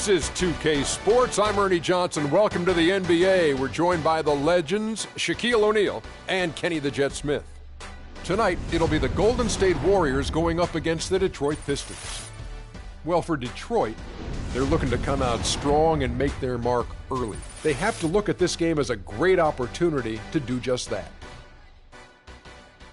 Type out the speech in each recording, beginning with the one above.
This is 2K Sports. I'm Ernie Johnson. Welcome to the NBA. We're joined by the legends Shaquille O'Neal and Kenny the Jet Smith. Tonight, it'll be the Golden State Warriors going up against the Detroit Pistons. Well, for Detroit, they're looking to come out strong and make their mark early. They have to look at this game as a great opportunity to do just that.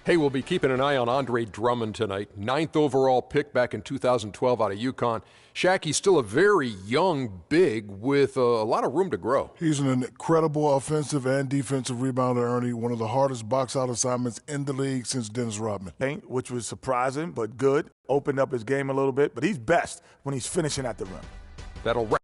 Hey, we'll be keeping an eye on Andre Drummond tonight. 9th overall pick back in 2012 out of UConn. Shaq, he's still a very young big with a lot of room to grow. He's an incredible offensive and defensive rebounder, Ernie. One of the hardest box-out assignments in the league since Dennis Rodman. Which was surprising, but good. Opened up his game a little bit, but he's best when he's finishing at the rim. That'll wrap.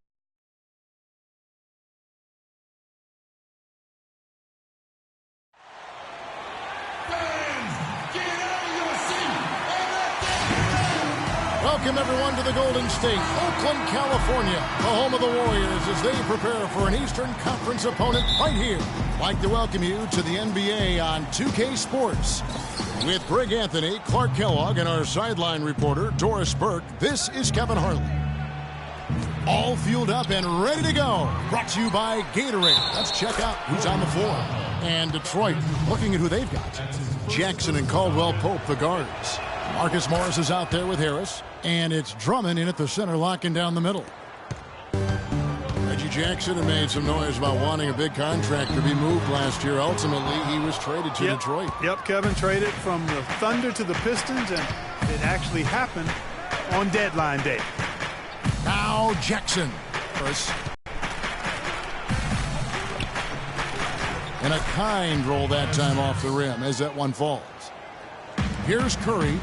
Welcome, everyone, to the Golden State, Oakland, California, the home of the Warriors as they prepare for an Eastern Conference opponent right here. I'd like to welcome you to the NBA on 2K Sports. With Greg Anthony, Clark Kellogg, and our sideline reporter, Doris Burke, this is Kevin Harlan. All fueled up and ready to go. Brought to you by Gatorade. Let's check out who's on the floor. And Detroit, looking at who they've got. Jackson and Caldwell Pope, the guards. Marcus Morris is out there with Harris. And it's Drummond in at the center, locking down the middle. Reggie Jackson had made some noise about wanting a big contract to be moved last year. Ultimately, he was traded to Detroit. Yep, Kevin traded from the Thunder to the Pistons, and it actually happened on deadline day. Now Jackson. First. And a kind roll that time off the rim as that one falls. Here's Curry.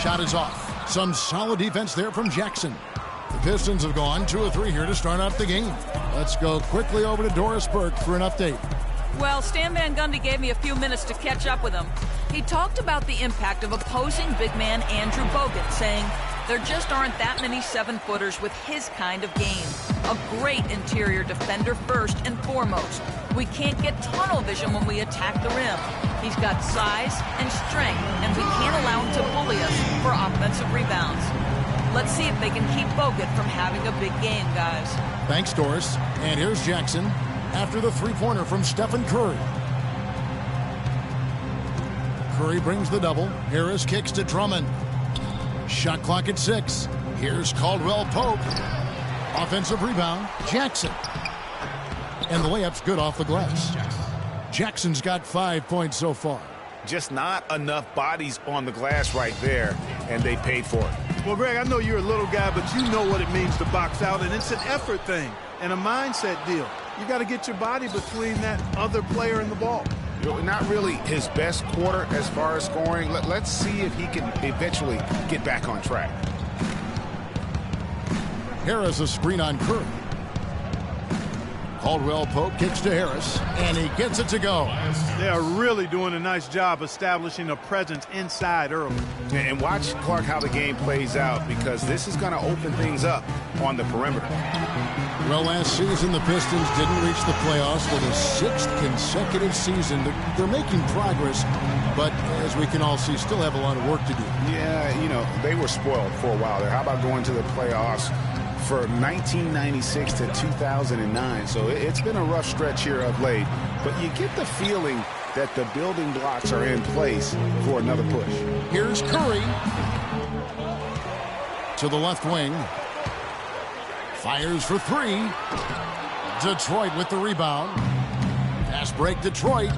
Shot is off. Some solid defense there from Jackson. The Pistons have gone 2 of 3 here to start out the game. Let's go quickly over to Doris Burke for an update. Well, Stan Van Gundy gave me a few minutes to catch up with him. He talked about the impact of opposing big man Andrew Bogut, saying there just aren't that many 7-footers with his kind of game. A great interior defender first and foremost. We can't get tunnel vision when we attack the rim. He's got size and strength, and we can't allow him to bully us for offensive rebounds. Let's see if they can keep Bogut from having a big game, guys. Thanks, Doris. And here's Jackson after the three-pointer from Stephen Curry. Curry brings the double. Harris kicks to Drummond. Shot clock at 6. Here's Caldwell Pope. Offensive rebound, Jackson. And the layup's good off the glass. Jackson's got 5 points so far. Just not enough bodies on the glass right there, and they paid for it. Well, Greg, I know you're a little guy, but you know what it means to box out, and it's an effort thing and a mindset deal. You got to get your body between that other player and the ball. Not really his best quarter as far as scoring. Let's see if he can eventually get back on track. Harris a screen on Curry. Caldwell Pope kicks to Harris, and he gets it to go. They are really doing a nice job establishing a presence inside early. And watch, Clark, how the game plays out, because this is going to open things up on the perimeter. Well, last season, the Pistons didn't reach the playoffs for the 6th consecutive season. They're making progress, but as we can all see, still have a lot of work to do. Yeah, they were spoiled for a while there. How about going to the playoffs for 1996 to 2009? So it's been a rough stretch here of late, but you get the feeling that the building blocks are in place for another push. Here's Curry to the left wing. Fires for 3. Detroit with the rebound. Pass break, Detroit.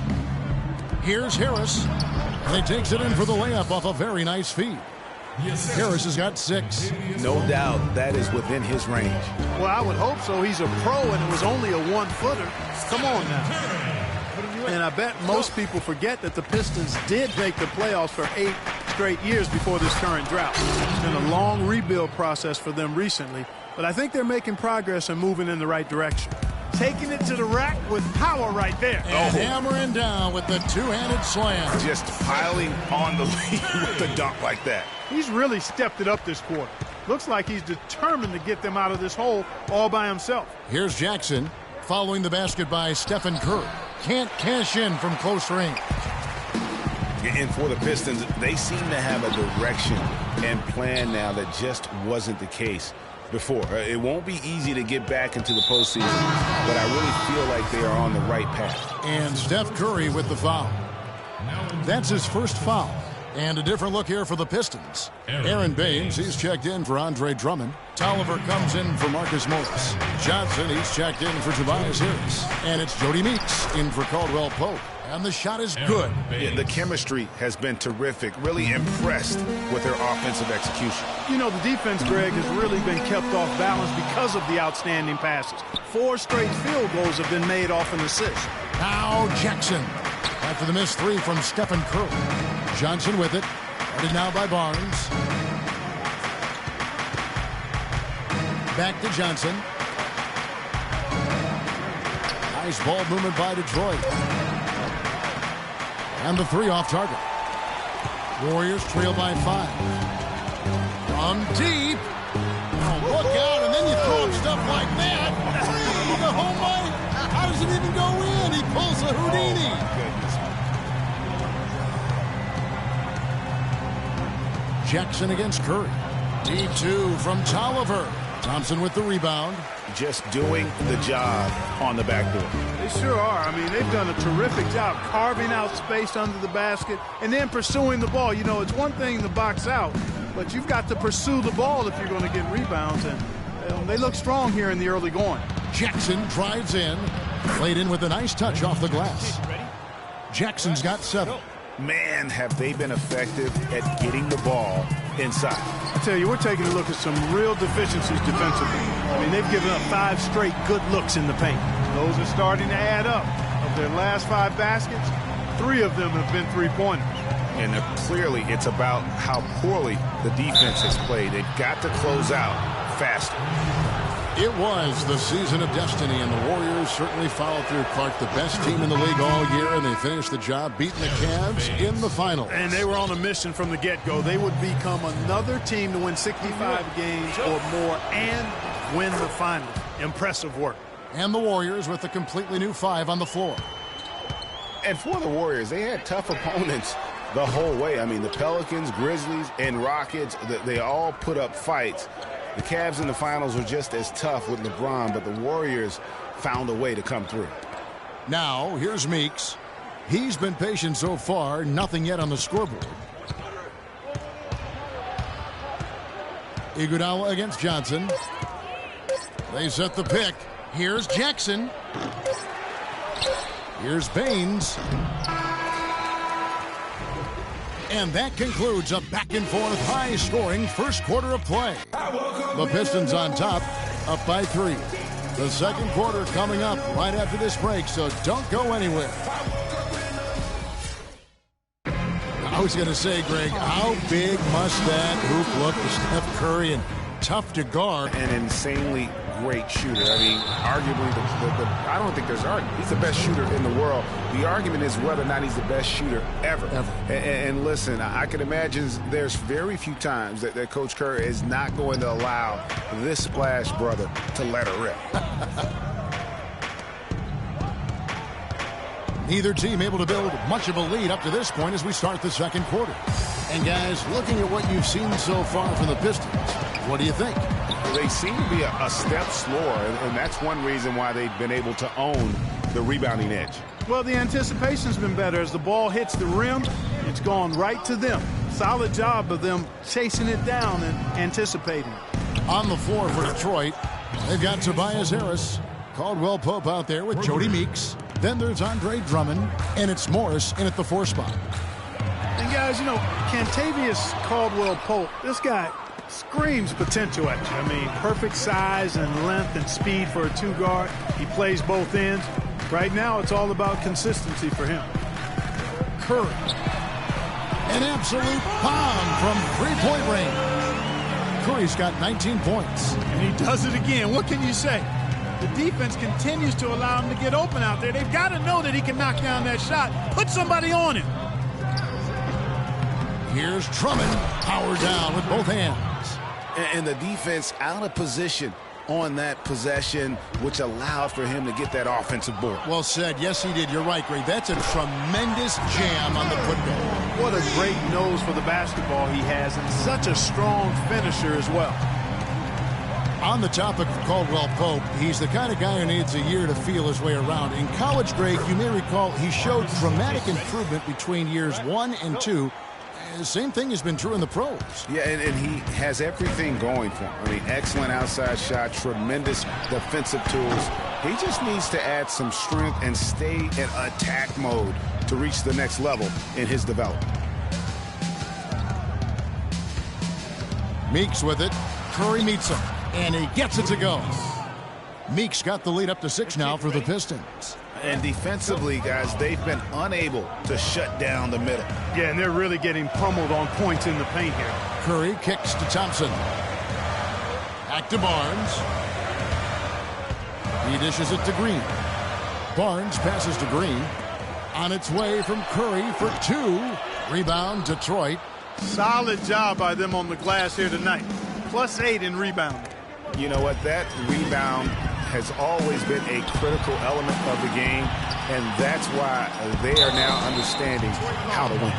Here's Harris. And he takes it in for the layup off a very nice feed. Harris has got 6. No doubt that is within his range. Well, I would hope so. He's a pro, and it was only a 1-footer. Come on now. And I bet most people forget that the Pistons did make the playoffs for 8 straight years before this current drought. It's been a long rebuild process for them recently, but I think they're making progress and moving in the right direction. Taking it to the rack with power right there. And hammering down with the two-handed slam. Just piling on the lead with the dunk like that. He's really stepped it up this quarter. Looks like he's determined to get them out of this hole all by himself. Here's Jackson following the basket by Stephen Curry. can't cash in from close range. And for the Pistons, they seem to have a direction and plan now that just wasn't the case before. It won't be easy to get back into the postseason, but I really feel like they are on the right path. And Steph Curry with the foul. That's his first foul. And a different look here for the Pistons. Aaron Baines, he's checked in for Andre Drummond. Tolliver comes in for Marcus Morris. Johnson, he's checked in for Tobias Harris. And it's Jody Meeks in for Caldwell Pope. And the shot is good. Yeah, the chemistry has been terrific. Really impressed with their offensive execution. You know, the defense, Greg, has really been kept off balance because of the outstanding passes. 4 straight field goals have been made off an assist. Now Jackson. After the missed 3 from Stephen Curry. Johnson with it. Headed now by Barnes. Back to Johnson. Nice ball movement by Detroit. And the 3 off target. Warriors trail by 5. From deep. Oh, look out, and then you throw him stuff like that. The home run. How does it even go in? He pulls a Houdini. Jackson against Curry. D2 from Tolliver. Thompson with the rebound. Just doing the job on the backboard. They sure are. I mean, they've done a terrific job carving out space under the basket and then pursuing the ball. You know, it's one thing to box out, but you've got to pursue the ball if you're going to get rebounds, and they look strong here in the early going. Jackson drives in. Played in with a nice touch off the glass. Jackson's got 7. Man, have they been effective at getting the ball inside. I tell you, we're taking a look at some real deficiencies defensively. I mean, they've given up 5 straight good looks in the paint. Those are starting to add up. Of their last 5 baskets, 3 of them have been 3-pointers. And clearly it's about how poorly the defense has played. They've got to close out faster. It was the season of destiny, and the Warriors certainly followed through. Clark, the best team in the league all year, and they finished the job beating the Cavs in the finals. And they were on a mission from the get-go. They would become another team to win 65 games or more and win the finals. Impressive work. And the Warriors with a completely new 5 on the floor. And for the Warriors, they had tough opponents the whole way. I mean, the Pelicans, Grizzlies, and Rockets, they all put up fights. The Cavs in the finals were just as tough with LeBron, but the Warriors found a way to come through. Now, here's Meeks. He's been patient so far, nothing yet on the scoreboard. Iguodala against Johnson. They set the pick. Here's Jackson. Here's Baines. And that concludes a back-and-forth, high-scoring first quarter of play. The Pistons on top, up by 3. The second quarter coming up right after this break, so don't go anywhere. I was going to say, Greg, how big must that hoop look to Steph Curry, and tough to guard? An insanely great shooter. I mean, arguably, I don't think there's argument. He's the best shooter in the world. The argument is whether or not he's the best shooter ever. And listen, I can imagine there's very few times that Coach Kerr is not going to allow this splash brother to let her rip. Neither team able to build much of a lead up to this point as we start the second quarter. And guys, looking at what you've seen so far from the Pistons, what do you think? They seem to be a step slower, and that's one reason why they've been able to own the rebounding edge. Well, the anticipation's been better. As the ball hits the rim, it's gone right to them. Solid job of them chasing it down and anticipating. On the floor for Detroit, they've got Tobias Harris, Caldwell Pope out there with Jody Meeks. Then there's Andre Drummond, and it's Morris in at the 4 spot. And guys, you know, Kentavious Caldwell Pope, this guy screams potential at you. I mean, perfect size and length and speed for a 2-guard. He plays both ends. Right now, it's all about consistency for him. Curry. An absolute bomb from 3-point range. Curry's got 19 points. And he does it again. What can you say? The defense continues to allow him to get open out there. They've got to know that he can knock down that shot. Put somebody on him. Here's Drummond, power down with both hands. And the defense out of position on that possession, which allowed for him to get that offensive board. Well said. Yes, he did. You're right, Greg. That's a tremendous jam on the putback. What a great nose for the basketball he has, and such a strong finisher as well. On the topic of Caldwell Pope, he's the kind of guy who needs a year to feel his way around. In college, Greg, you may recall he showed dramatic improvement between years 1 and 2. The same thing has been true in the pros. Yeah, and he has everything going for him. I mean, excellent outside shot, tremendous defensive tools. He just needs to add some strength and stay in attack mode to reach the next level in his development. Meeks with it. Curry meets him, and he gets it to go. Meeks got the lead up to 6 now for the Pistons. And defensively, guys, they've been unable to shut down the middle. Yeah, and they're really getting pummeled on points in the paint here. Curry kicks to Thompson. Back to Barnes. He dishes it to Green. Barnes passes to Green. On its way from Curry for 2. Rebound, Detroit. Solid job by them on the glass here tonight. +8 in rebounding. You know what? That rebound has always been a critical element of the game, and that's why they are now understanding how to win.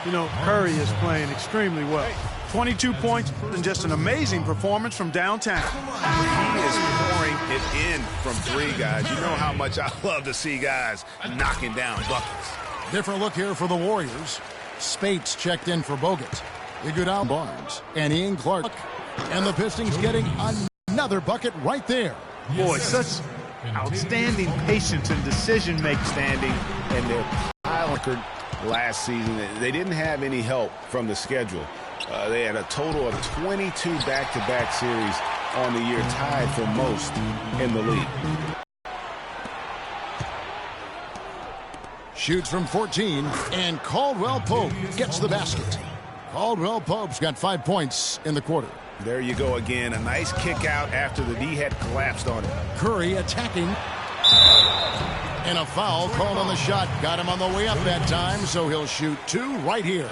You know, Curry is playing extremely well. 22 points and just an amazing performance from downtown. He is pouring it in from 3, guys. You know how much I love to see guys knocking down buckets. Different look here for the Warriors. Spates checked in for Bogut. Iguodala, Barnes, and Ian Clark. And the Pistons getting another bucket right there. Boy, such outstanding patience and decision-making. Standing, and they're piling last season. They didn't have any help from the schedule. They had a total of 22 back-to-back series on the year, tied for most in the league. Shoots from 14, and Caldwell Pope gets the basket. Caldwell Pope's got 5 points in the quarter. There you go again. A nice kick out after the D had collapsed on him. Curry attacking. And a foul called on the shot. Got him on the way up that time, so he'll shoot 2 right here.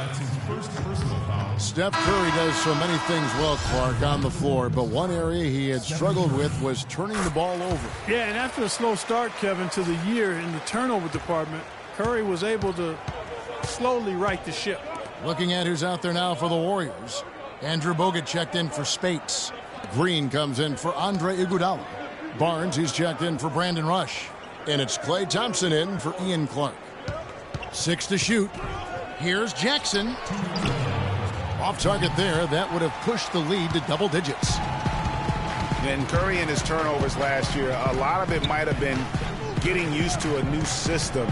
Steph Curry does so many things well, Clark, on the floor, but one area he had struggled with was turning the ball over. Yeah, and after a slow start, Kevin, to the year in the turnover department, Curry was able to slowly right the ship. Looking at who's out there now for the Warriors. Andrew Bogut checked in for Spates. Green comes in for Andre Iguodala. Barnes, he's checked in for Brandon Rush. And it's Klay Thompson in for Ian Clark. 6 to shoot. Here's Jackson. Off target there. That would have pushed the lead to double digits. And Curry and his turnovers last year, a lot of it might have been getting used to a new system.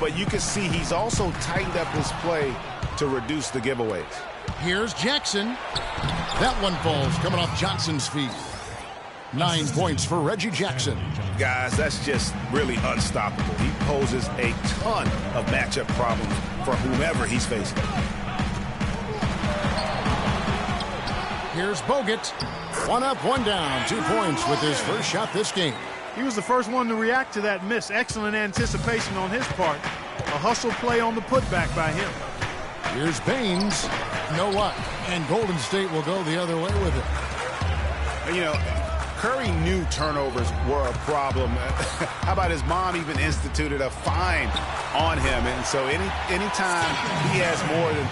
But you can see he's also tightened up his play to reduce the giveaways. Here's Jackson. That one falls coming off Johnson's feet. 9 points for Reggie Jackson. Guys, that's just really unstoppable. He poses a ton of matchup problems for whomever he's facing. Here's Bogut. 1 up, 1 down. 2 points with his first shot this game. He was the first one to react to that miss. Excellent anticipation on his part. A hustle play on the putback by him. Here's Baines. No luck. And Golden State will go the other way with it. You know, Curry knew turnovers were a problem. How about his mom even instituted a fine on him? And so anytime he has more than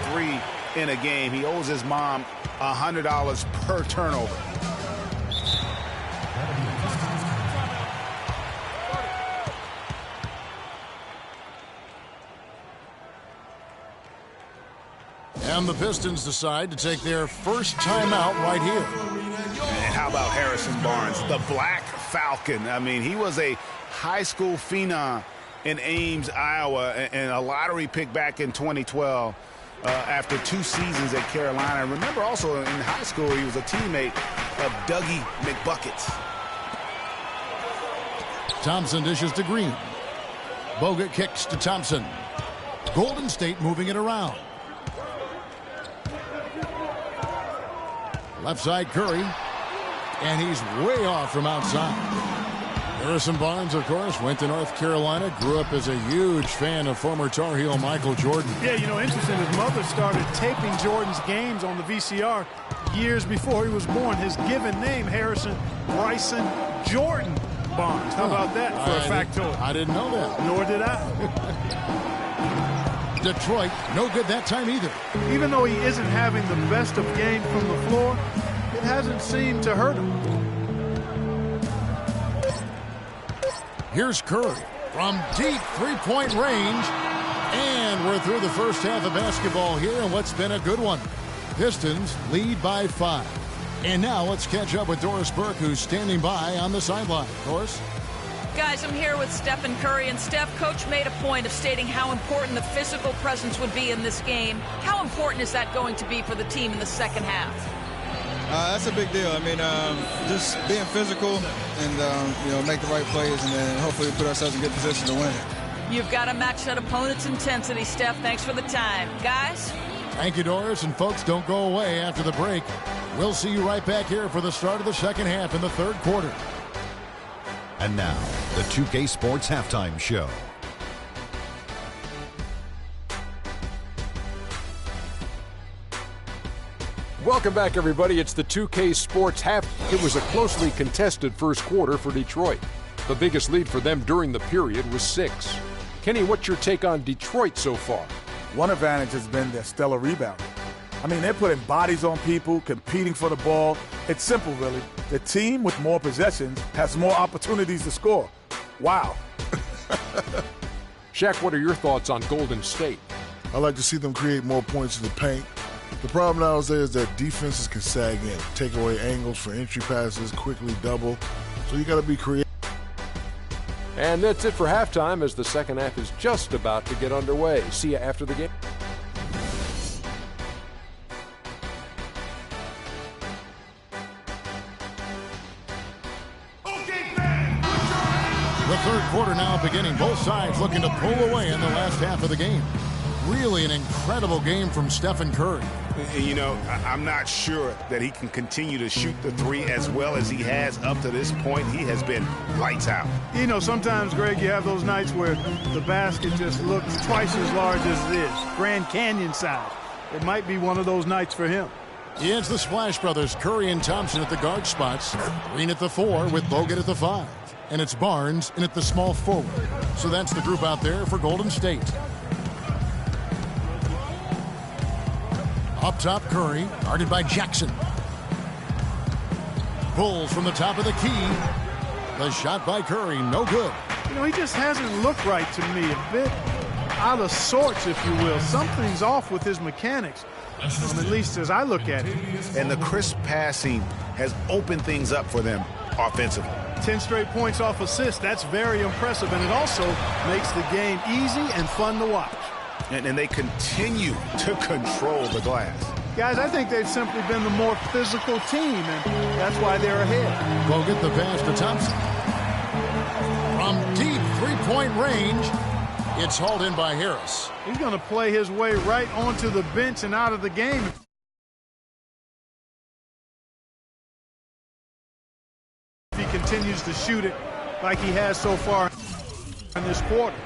3 in a game, he owes his mom $100 per turnover. And the Pistons decide to take their first timeout right here. And how about Harrison Barnes, the Black Falcon? I mean, he was a high school phenom in Ames, Iowa, and a lottery pick back in 2012 after 2 seasons at Carolina. And remember also in high school, he was a teammate of Dougie McBuckets. Thompson dishes to Green. Bogut kicks to Thompson. Golden State moving it around. Left side Curry, and he's way off from outside. Harrison Barnes, of course, went to North Carolina, grew up as a huge fan of former Tar Heel Michael Jordan. Yeah, you know, interesting. His mother started taping Jordan's games on the VCR years before he was born. His given name, Harrison Bryson Jordan Barnes. How about that for a factoid? I didn't know that. Nor did I. Detroit, no good that time either. Even though he isn't having the best of game from the floor, it hasn't seemed to hurt him. Here's Curry from deep three-point range. And we're through the first half of basketball here, and what's been a good one. Pistons lead by 5. And now let's catch up with Doris Burke, who's standing by on the sideline. Doris? Guys, I'm here with Stephen Curry, and Steph, Coach made a point of stating how important the physical presence would be in this game. How important is that going to be for the team in the second half? That's a big deal. I mean, just being physical and, make the right plays, and then hopefully put ourselves in good position to win. You've got to match that opponent's intensity, Steph. Thanks for the time. Guys? Thank you, Doris. And folks, don't go away after the break. We'll see you right back here for the start of the second half in the third quarter. And now, the 2K Sports Halftime Show. Welcome back, everybody. It's the 2K Sports Half. It was a closely contested first quarter for Detroit. The biggest lead for them during the period was 6. Kenny, what's your take on Detroit so far? One advantage has been their stellar rebounding. I mean, they're putting bodies on people, competing for the ball. It's simple, really. The team with more possessions has more opportunities to score. Wow. Shaq, what are your thoughts on Golden State? I like to see them create more points in the paint. The problem nowadays is that defenses can sag in, take away angles for entry passes, quickly double. So you got to be creative. And that's it for halftime, as the second half is just about to get underway. See you after the game. The third quarter now beginning. Both sides looking to pull away in the last half of the game. Really an incredible game from Stephen Curry. You know, I'm not sure that he can continue to shoot the three as well as he has up to this point. He has been lights out. You know, sometimes, Greg, you have those nights where the basket just looks twice as large as it is. Grand Canyon size. It might be one of those nights for him. It's the Splash Brothers, Curry and Thompson at the guard spots. Green at the 4 with Bogut at the 5. And it's Barnes in at the small forward. So that's the group out there for Golden State. Up top, Curry, guarded by Jackson. Pulls from the top of the key. The shot by Curry, no good. You know, he just hasn't looked right to me. A bit out of sorts, if you will. Something's off with his mechanics, at least as I look at it. And the crisp passing has opened things up for them offensively. 10 straight points off assists. That's very impressive, and it also makes the game easy and fun to watch. And they continue to control the glass. Guys, I think they've simply been the more physical team, and that's why they're ahead. Bogut the pass to Thompson. From deep three-point range, it's hauled in by Harris. He's going to play his way right onto the bench and out of the game. If he continues to shoot it like he has so far in this quarter.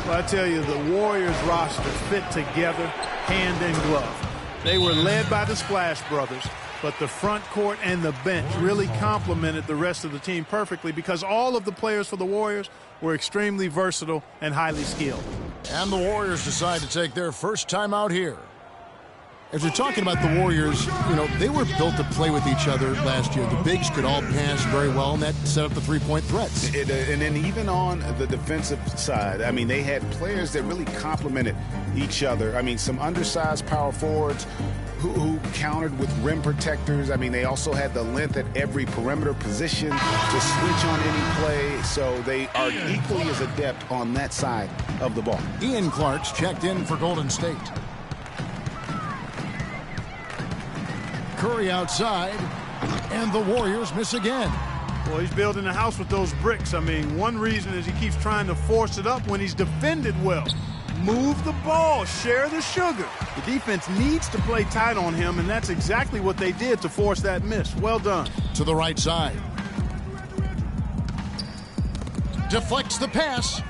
Well, I tell you, the Warriors roster fit together hand in glove. They were led by the Splash Brothers, but the front court and the bench really complemented the rest of the team perfectly because all of the players for the Warriors were extremely versatile and highly skilled. And the Warriors decide to take their first time out here. As you're talking about the Warriors, you know, they were built to play with each other last year. The bigs could all pass very well, and that set up the three-point threats. And then even on the defensive side, I mean, they had players that really complemented each other. I mean, some undersized power forwards who countered with rim protectors. I mean, they also had the length at every perimeter position to switch on any play. So they are equally as adept on that side of the ball. Ian Clark's checked in for Golden State. Curry outside, and the Warriors miss again. Well, he's building a house with those bricks. I mean, one reason is he keeps trying to force it up when he's defended well. Move the ball, share the sugar. The defense needs to play tight on him, and that's exactly what they did to force that miss. Well done. To the right side. Deflects the pass.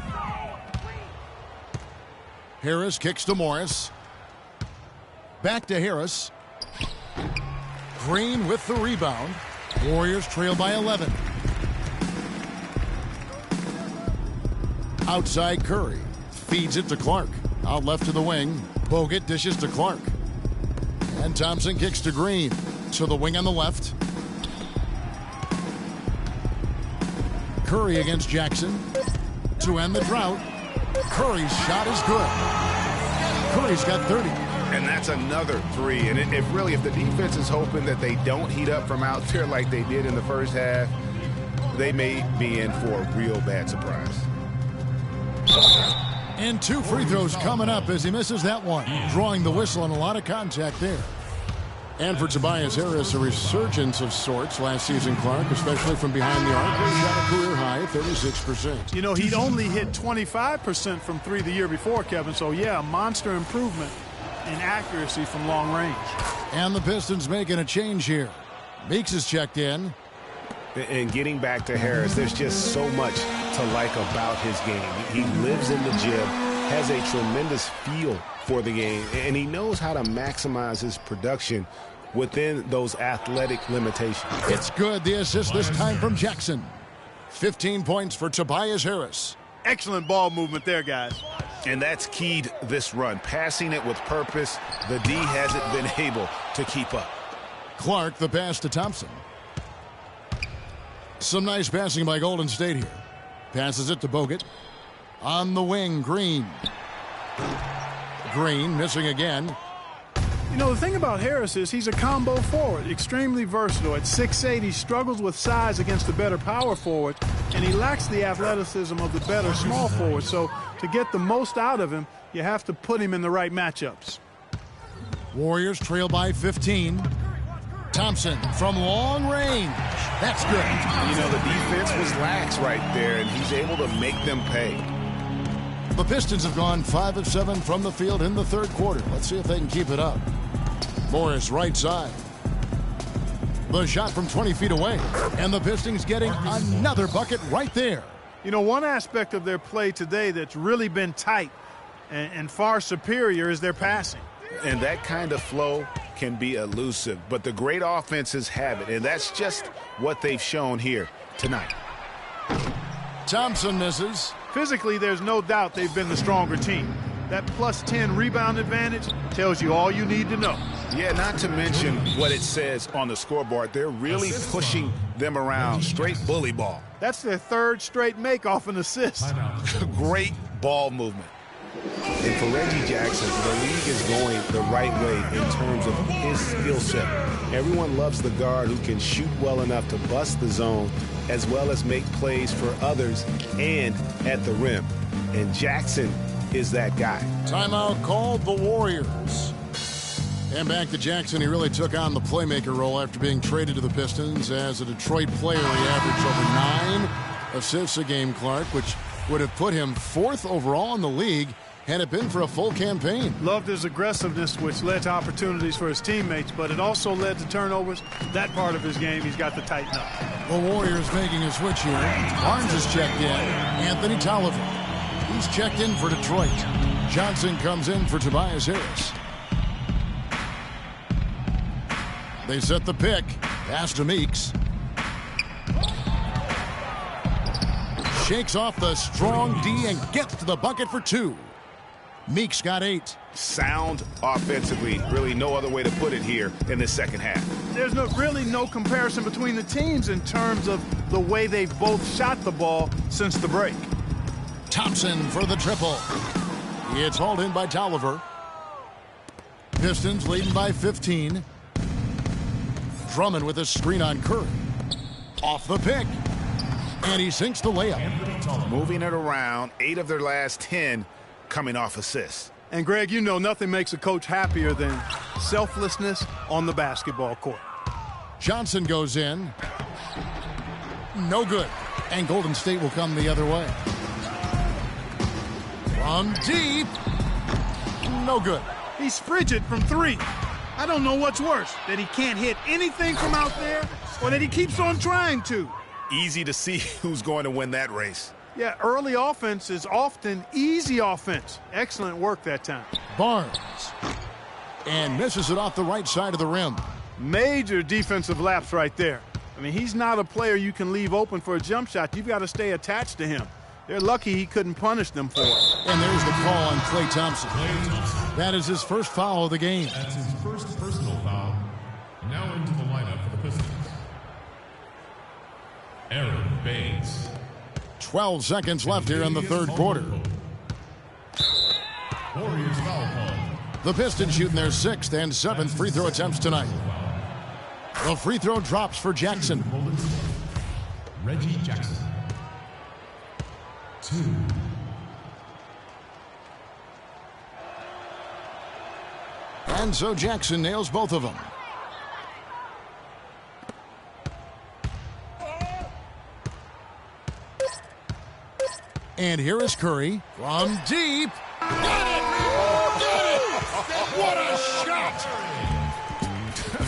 Harris kicks to Morris. Back to Harris. Green with the rebound. Warriors trail by 11. Outside Curry. Feeds it to Clark. Out left to the wing. Bogut dishes to Clark. And Thompson kicks to Green. To the wing on the left. Curry against Jackson. To end the drought. Curry's shot is good. Curry's got 30. And that's another three. And if the defense is hoping that they don't heat up from out there like they did in the first half, they may be in for a real bad surprise. And 2 free throws coming up as he misses that one. Drawing the whistle and a lot of contact there. And for Tobias Harris, a resurgence of sorts last season, Clark, especially from behind the arc. He shot a career high, 36%. You know, he'd only hit 25% from 3 the year before, Kevin. So, yeah, a monster improvement in accuracy from long range. And the Pistons making a change here. Meeks is checked in. And getting back to Harris, there's just so much to like about his game. He lives in the gym, has a tremendous feel for the game, and he knows how to maximize his production within those athletic limitations. It's good. The assist this time from Jackson. 15 points for Tobias Harris. Excellent ball movement there, guys. And that's keyed this run. Passing it with purpose. The D hasn't been able to keep up. Clark, the pass to Thompson. Some nice passing by Golden State here. Passes it to Bogut. On the wing, Green. Green missing again. You know, the thing about Harris is he's a combo forward, extremely versatile. At 6'8", he struggles with size against the better power forward, and he lacks the athleticism of the better small forward. So to get the most out of him, you have to put him in the right matchups. Warriors trail by 15. Thompson from long range. That's good. You know, the defense was lax right there, and he's able to make them pay. The Pistons have gone 5 of 7 from the field in the third quarter. Let's see if they can keep it up. Morris right side. The shot from 20 feet away. And the Pistons getting another bucket right there. You know, one aspect of their play today that's really been tight and far superior is their passing. And that kind of flow can be elusive, but the great offenses have it, and that's just what they've shown here tonight. Thompson misses. Physically, there's no doubt they've been the stronger team. That plus 10 rebound advantage tells you all you need to know. Yeah, not to mention what it says on the scoreboard. They're really pushing them around. Straight bully ball. That's their third straight make off an assist. Great ball movement. And for Reggie Jackson, the league is going the right way in terms of his skill set. Everyone loves the guard who can shoot well enough to bust the zone as well as make plays for others and at the rim. And Jackson is that guy. Timeout called the Warriors. And back to Jackson. He really took on the playmaker role after being traded to the Pistons. As a Detroit player, he averaged over 9 assists a game, Clark, which would have put him 4th overall in the league had it been for a full campaign. Loved his aggressiveness, which led to opportunities for his teammates, but it also led to turnovers. That part of his game, he's got to tighten up. The Warriors making a switch here. Barnes is checked in. Anthony Tolliver. He's checked in for Detroit. Johnson comes in for Tobias Harris. They set the pick. Pass to Meeks. Shakes off the strong D and gets to the bucket for 2. Meeks got 8. Sound offensively. Really no other way to put it here in the second half. There's really no comparison between the teams in terms of the way they've both shot the ball since the break. Thompson for the triple. It's hauled in by Tolliver. Pistons leading by 15. Drummond with a screen on Curry. Off the pick. And he sinks the layup. Moving it around. 8 of their last 10 coming off assists. And, Greg, you know nothing makes a coach happier than selflessness on the basketball court. Johnson goes in. No good. And Golden State will come the other way. From deep. No good. He's frigid from 3. I don't know what's worse, that he can't hit anything from out there or that he keeps on trying to. Easy to see who's going to win that race. Yeah, early offense is often easy offense. Excellent work that time. Barnes. And misses it off the right side of the rim. Major defensive lapse right there. I mean, he's not a player you can leave open for a jump shot. You've got to stay attached to him. They're lucky he couldn't punish them for it. And there's the call on Klay Thompson. That is his first foul of the game. That's his first personal foul. Now into the lineup for the Pistons, Aaron Baines. 12 seconds left here in the third quarter. Warriors foul call. The Pistons shooting their 6th and 7th free throw attempts tonight. The free throw drops for Jackson. Reggie Jackson. 2. And so Jackson nails both of them. And here is Curry from deep. Got it! What a shot!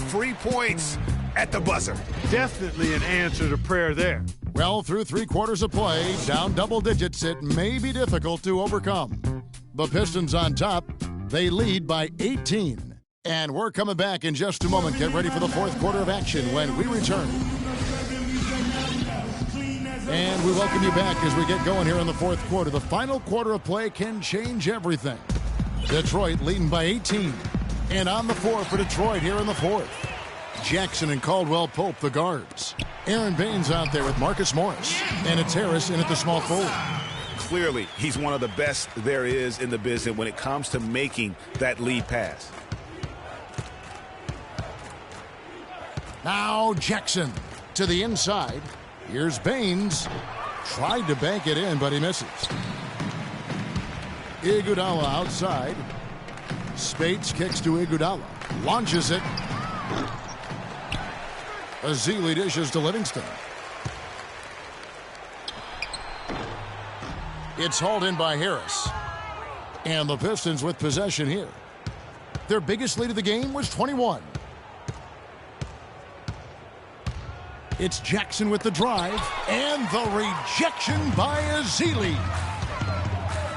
3 points at the buzzer. Definitely an answer to prayer there. Well, through 3 quarters of play, down double digits, it may be difficult to overcome. The Pistons on top. They lead by 18. And we're coming back in just a moment. Get ready for the fourth quarter of action when we return. And we welcome you back as we get going here in the fourth quarter. The final quarter of play can change everything. Detroit leading by 18. And on the floor for Detroit here in the fourth. Jackson and Caldwell Pope, the guards. Aaron Baines out there with Marcus Morris. And it's Harris in at the small forward. Clearly, he's one of the best there is in the business when it comes to making that lead pass. Now Jackson to the inside. Here's Baines. Tried to bank it in, but he misses. Iguodala outside. Spates kicks to Iguodala. Launches it. Ezeli dishes to Livingston. It's hauled in by Harris. And the Pistons with possession here. Their biggest lead of the game was 21. It's Jackson with the drive. And the rejection by Ezeli.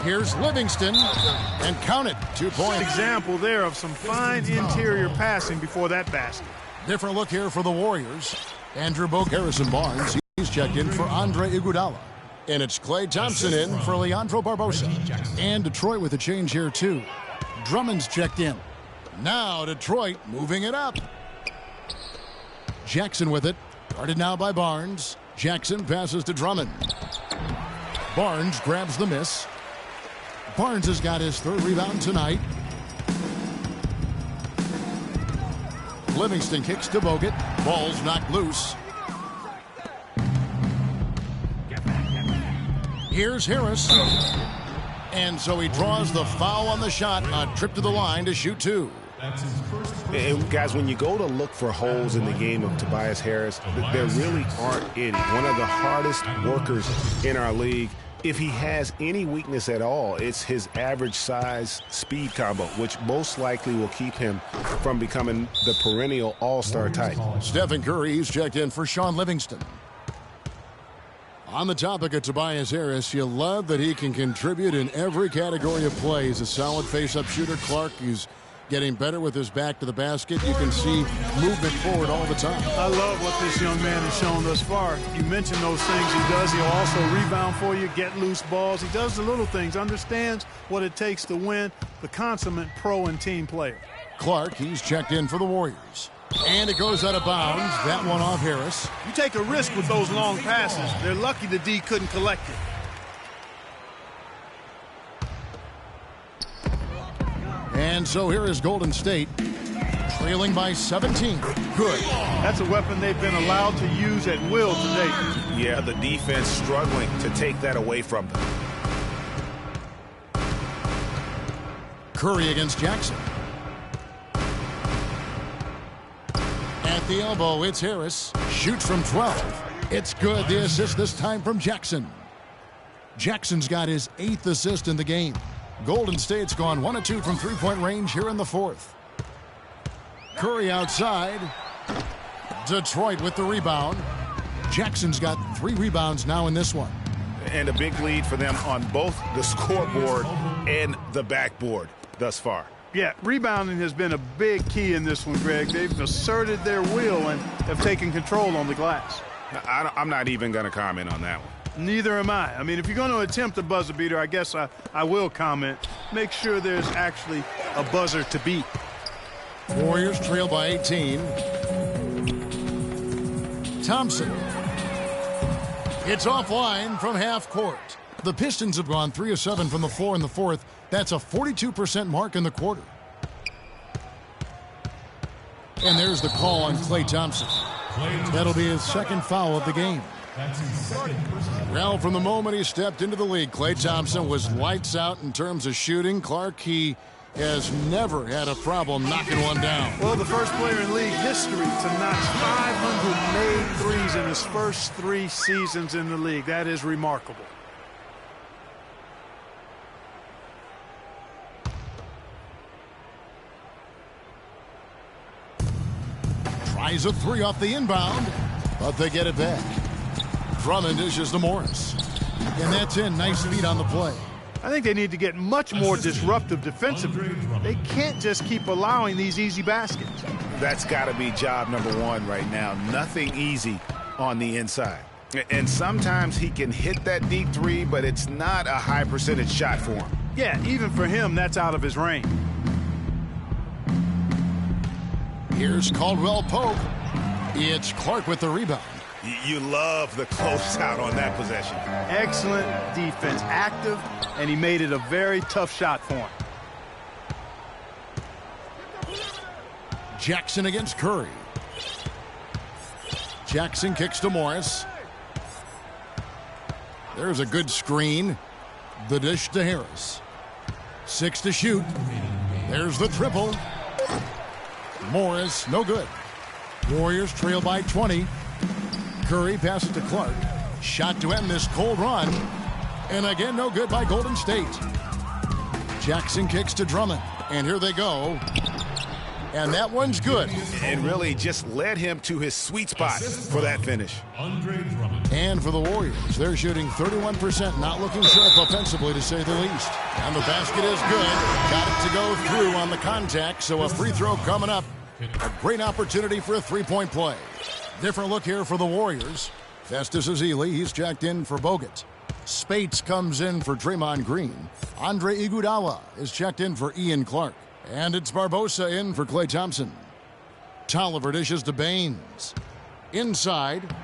Here's Livingston. And count it. 2 points. Example there of some fine interior passing before that basket. Different look here for the Warriors. Andrew Bogut, Harrison Barnes. He's checked in for Andre Iguodala. And it's Klay Thompson in for Leandro Barbosa. And Detroit with a change here, too. Drummond's checked in. Now Detroit moving it up. Jackson with it. Guarded now by Barnes. Jackson passes to Drummond. Barnes grabs the miss. Barnes has got his 3rd rebound tonight. Livingston kicks to Bogut. Ball's knocked loose. Here's Harris. And so he draws the foul on the shot. A trip to the line to shoot 2. And guys, when you go to look for holes in the game of Tobias Harris, there really aren't any. One of the hardest workers in our league. If he has any weakness at all, it's his average size speed combo, which most likely will keep him from becoming the perennial all-star type. Stephen Curry, he's checked in for Sean Livingston. On the topic of Tobias Harris, you love that he can contribute in every category of play. He's a solid face-up shooter. Clark, he's getting better with his back to the basket. You can see movement forward all the time. I love what this young man has shown thus far. You mentioned those things he does. He'll also rebound for you, get loose balls. He does the little things, understands what it takes to win, the consummate pro and team player. Clark, he's checked in for the Warriors. And it goes out of bounds. That one off Harris. You take a risk with those long passes. They're lucky the D couldn't collect it. And so here is Golden State, trailing by 17. Good. That's a weapon they've been allowed to use at will today. Yeah, the defense struggling to take that away from them. Curry against Jackson. At the elbow, it's Harris. Shoots from 12. It's good. The assist this time from Jackson. Jackson's got his 8th assist in the game. Golden State's gone 1 of 2 from three-point range here in the fourth. Curry outside. Detroit with the rebound. Jackson's got 3 rebounds now in this one. And a big lead for them on both the scoreboard and the backboard thus far. Yeah, rebounding has been a big key in this one, Greg. They've asserted their will and have taken control on the glass. I'm not even going to comment on that one. Neither am I. I mean, if you're going to attempt a buzzer beater, I guess I will comment. Make sure there's actually a buzzer to beat. Warriors trail by 18. Thompson. It's offline from half court. The Pistons have gone 3 of 7 from the floor in the fourth. That's a 42% mark in the quarter. And there's the call on Klay Thompson. That'll be his second foul of the game. Well, from the moment he stepped into the league, Klay Thompson was lights out in terms of shooting. Clark, he has never had a problem knocking one down. Well, the first player in league history to notch 500 made threes in his first 3 seasons in the league. That is remarkable. Tries a 3 off the inbound, but they get it back. Drummond dishes to Morris. And that's in. Nice feed on the play. I think they need to get much more disruptive defensively. They can't just keep allowing these easy baskets. That's got to be job number 1 right now. Nothing easy on the inside. And sometimes he can hit that deep 3, but it's not a high percentage shot for him. Yeah, even for him, that's out of his range. Here's Caldwell Pope. It's Clark with the rebound. You love the closeout on that possession. Excellent defense, active, and he made it a very tough shot for him. Jackson against Curry. Jackson kicks to Morris. There's a good screen. The dish to Harris. 6 to shoot. There's the triple. Morris, no good. Warriors trail by 20. Curry passes to Clark. Shot to end this cold run. And again, no good by Golden State. Jackson kicks to Drummond. And here they go. And that one's good. And really just led him to his sweet spot for that finish. And for the Warriors, they're shooting 31%, not looking sharp offensively, to say the least. And the basket is good. Got it to go through on the contact, so a free throw coming up. A great opportunity for a three-point play. Different look here for the Warriors. Festus Ezeli, he's checked in for Bogut. Spates comes in for Draymond Green. Andre Iguodala is checked in for Ian Clark. And it's Barbosa in for Klay Thompson. Tolliver dishes to Baines. Inside,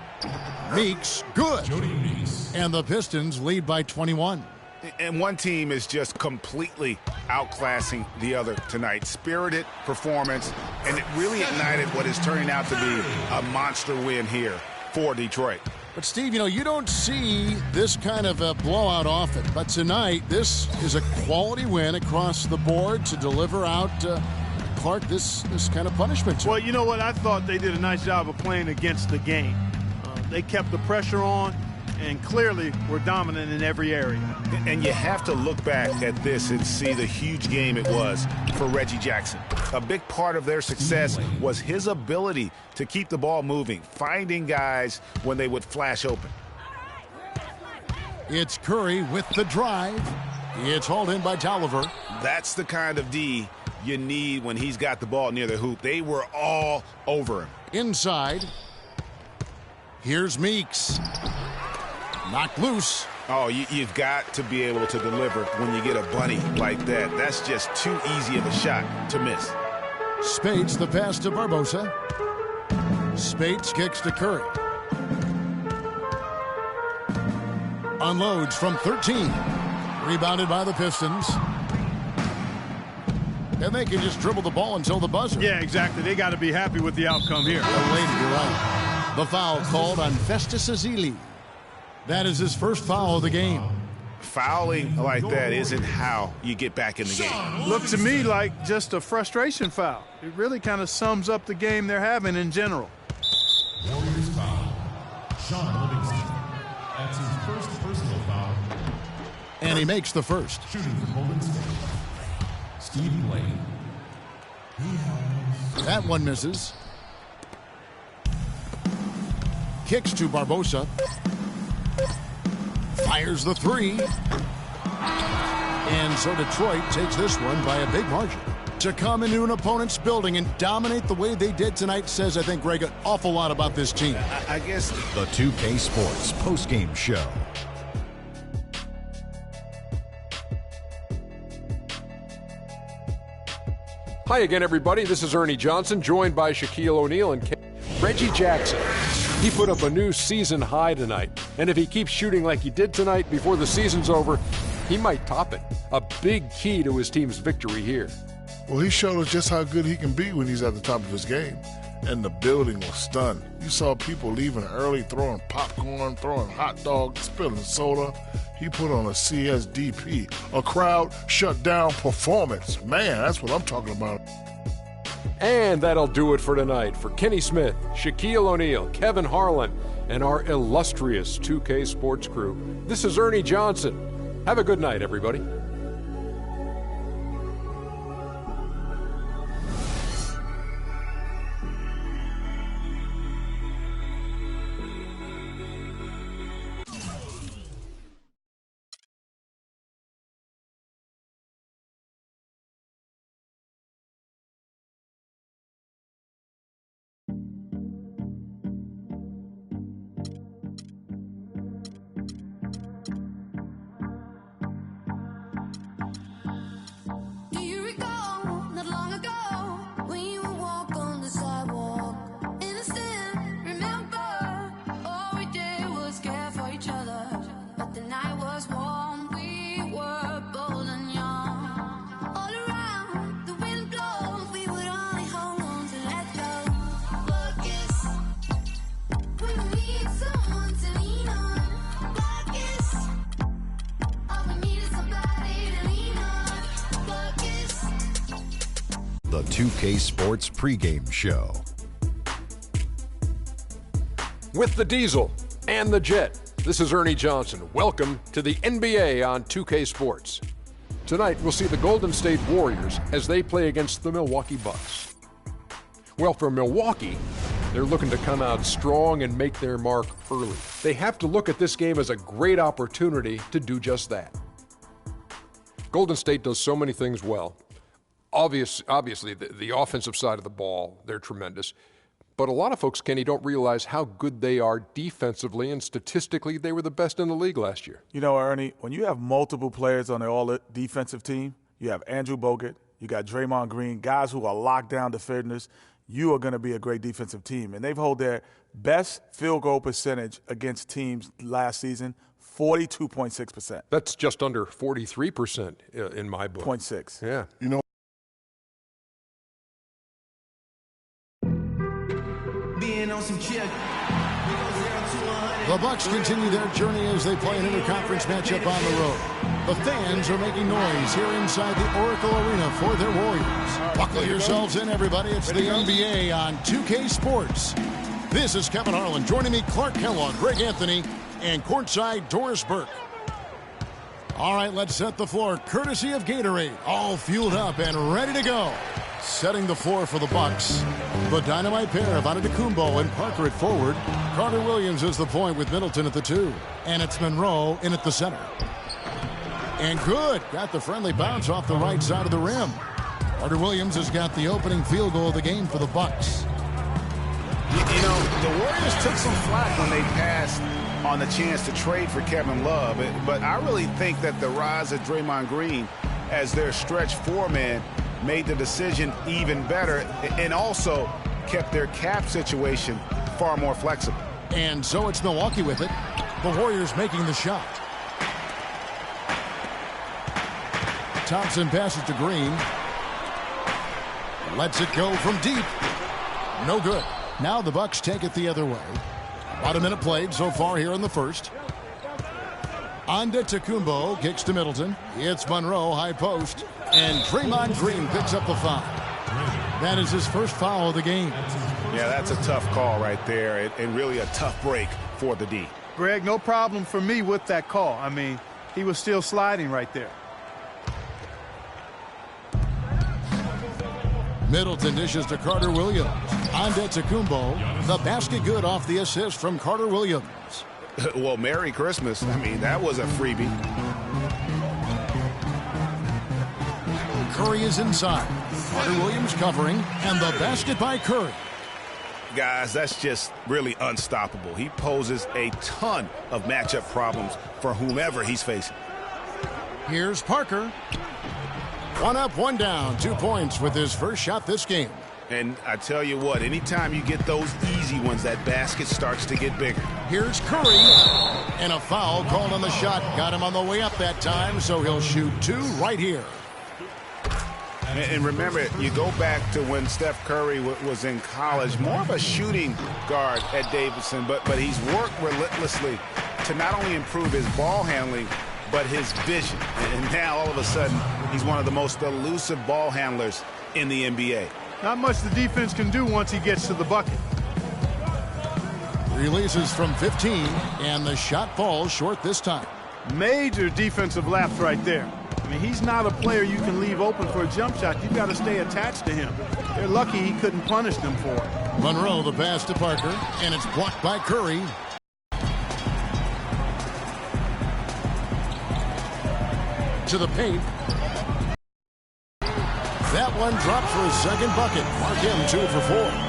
Meeks, good. And the Pistons lead by 21. And one team is just completely outclassing the other tonight. Spirited performance, and it really ignited what is turning out to be a monster win here for Detroit. But, Steve, you don't see this kind of a blowout often. But tonight, this is a quality win across the board to deliver out Clark this kind of punishment. Well, you know what? I thought they did a nice job of playing against the game. They kept the pressure on and clearly were dominant in every area. And you have to look back at this and see the huge game it was for Reggie Jackson. A big part of their success was his ability to keep the ball moving, finding guys when they would flash open. It's Curry with the drive. It's hauled in by Tolliver. That's the kind of D you need when he's got the ball near the hoop. They were all over him. Inside. Here's Meeks. Knocked loose. Oh, you've got to be able to deliver when you get a bunny like that. That's just too easy of a shot to miss. Spates the pass to Barbosa. Spates kicks to Curry. Unloads from 13. Rebounded by the Pistons. And they can just dribble the ball until the buzzer. Yeah, exactly. They got to be happy with the outcome here. Well, lady, you're right. The foul called on Festus Ezeli. That is his first foul of the game. Fouling like that isn't how you get back in the game. Looked to me like just a frustration foul. It really kind of sums up the game they're having in general. Warriors foul. Sean Livingston. That's his first personal foul. And he makes the first. Shooting for Golden State. Steve Lane. That one misses. Kicks to Barbosa. Fires the 3. And so Detroit takes this one by a big margin. To come into an opponent's building and dominate the way they did tonight says, I think, Greg, an awful lot about this team. I guess the 2K Sports postgame show. Hi again, everybody. This is Ernie Johnson, joined by Shaquille O'Neal and Reggie Jackson. He put up a new season high tonight, and if he keeps shooting like he did tonight before the season's over, he might top it. A big key to his team's victory here. Well, he showed us just how good he can be when he's at the top of his game. And the building was stunned. You saw people leaving early, throwing popcorn, throwing hot dogs, spilling soda. He put on a CSDP, a crowd shut down performance. Man, that's what I'm talking about. And that'll do it for tonight. For Kenny Smith, Shaquille O'Neal, Kevin Harlan, and our illustrious 2K Sports crew, this is Ernie Johnson. Have a good night, everybody. The 2K Sports pregame show. With the Diesel and the Jet, this is Ernie Johnson. Welcome to the NBA on 2K Sports. Tonight, we'll see the Golden State Warriors as they play against the Milwaukee Bucks. Well, for Milwaukee, they're looking to come out strong and make their mark early. They have to look at this game as a great opportunity to do just that. Golden State does so many things well. Obviously, the offensive side of the ball, they're tremendous. But a lot of folks, Kenny, don't realize how good they are defensively, and statistically, they were the best in the league last year. You know, Ernie, when you have multiple players on the all-defensive team, you have Andrew Bogut, you got Draymond Green, guys who are lockdown defenders, you are going to be a great defensive team. And they've held their best field goal percentage against teams last season, 42.6%. That's just under 43% in my book. 0.6. Yeah. You know, The Bucks continue their journey as they play an interconference matchup on the road. The fans are making noise here inside the Oracle Arena for their Warriors. Buckle yourselves in, everybody. It's the NBA on 2K Sports. This is Kevin Harlan. Joining me, Clark Kellogg, Greg Anthony, and courtside Doris Burke. All right, let's set the floor. Courtesy of Gatorade. All fueled up and ready to go. Setting the floor for the Bucks. The dynamite pair of Antetokounmpo and Parker at forward. Carter Williams is the point with Middleton at the 2. And it's Monroe in at the center. And good. Got the friendly bounce off the right side of the rim. Carter Williams has got the opening field goal of the game for the Bucks. You know, the Warriors took some flack when they passed on the chance to trade for Kevin Love. But I really think that the rise of Draymond Green as their stretch four-man made the decision even better and also kept their cap situation far more flexible. And so it's Milwaukee with it. The Warriors making the shot. Thompson passes to Green. Lets it go from deep. No good. Now the Bucks take it the other way. About a minute played so far here in the first. Antetokounmpo kicks to Middleton. It's Monroe, high post. And Draymond Green picks up the foul. That is his first foul of the game. Yeah, that's a tough call right there, and really a tough break for the D. Greg, no problem for me with that call. I mean, he was still sliding right there. Middleton dishes to Carter Williams. Antetokounmpo, the basket good off the assist from Carter Williams. Well, Merry Christmas. I mean, that was a freebie. Curry is inside. Carter Williams covering, and the basket by Curry. Guys, that's just really unstoppable. He poses a ton of matchup problems for whomever he's facing. Here's Parker. 1 up, 1 down. 2 points with his first shot this game. And I tell you what, anytime you get those easy ones, that basket starts to get bigger. Here's Curry. And a foul called on the shot. Got him on the way up that time, so he'll shoot 2 right here. And remember, you go back to when Steph Curry was in college, more of a shooting guard at Davidson, but he's worked relentlessly to not only improve his ball handling, but his vision. And now, all of a sudden, he's one of the most elusive ball handlers in the NBA. Not much the defense can do once he gets to the bucket. Releases from 15, and the shot falls short this time. Major defensive lapse right there. I mean, he's not a player you can leave open for a jump shot. You've got to stay attached to him. They're lucky he couldn't punish them for it. Monroe, the pass to Parker, and it's blocked by Curry. To the paint. That one dropped for his second bucket. Mark him 2 for 4.